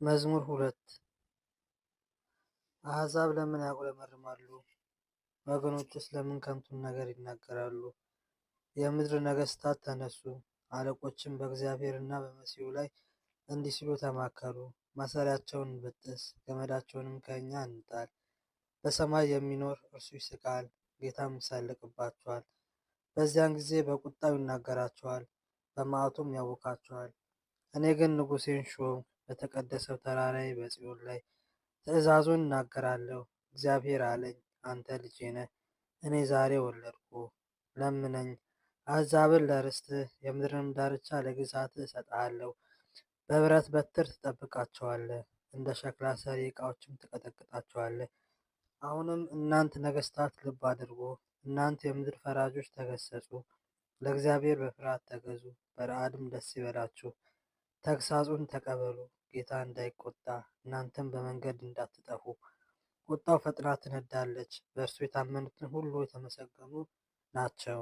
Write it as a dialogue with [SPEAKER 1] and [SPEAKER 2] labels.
[SPEAKER 1] መዝሙር 2 አሕዛብ ለምን ያጉረመርማሉ? ወገኖችስ ለምን ከንቱን ነገር ይናገራሉ? የምድር ነገሥታት ተነሱ፣ አለቆችም በእግዚአብሔርና በመሲሑ ላይ እንዲህ ሲሉ ተማከሩ። ማሰሪያቸውን እንበጥስ፣ ገመዳቸውንም ከእኛ እንጣል። በሰማይ የሚኖር እርሱ ይስቃል፣ ጌታም ይሳለቅባቸዋል። በዚያን ጊዜ በቁጣው ይናገራቸዋል፣ በመዓቱም ያውካቸዋል። እኔ ግን ንጉሴን ሾምሁ፣ በተቀደሰው ተራራዬ በጽዮን ላይ ትእዛዙን እናገራለሁ። እግዚአብሔር አለኝ፣ አንተ ልጄ ነህ፣ እኔ ዛሬ ወለድኩህ። ለምነኝ፣ አሕዛብን ለርስትህ፣ የምድርንም ዳርቻ ለግዛትህ እሰጥሃለሁ። በብረት በትር ትጠብቃቸዋለህ፣ እንደ ሸክላ ሠሪ ዕቃዎችም ትቀጠቅጣቸዋለህ። አሁንም እናንተ ነገሥታት ልብ አድርጉ፣ እናንተ የምድር ፈራጆች ተገሠጹ። ለእግዚአብሔር በፍርሃት ተገዙ፣ በረዓድም ደስ ይበላችሁ። ተግሣጹን ተቀበሉ፣ ጌታ እንዳይቆጣ፣ እናንተም በመንገድ እንዳትጠፉ። ቁጣው ፈጥና ትነዳለች፣ በእርሱ የታመኑትን ሁሉ የተመሰገኑ ናቸው።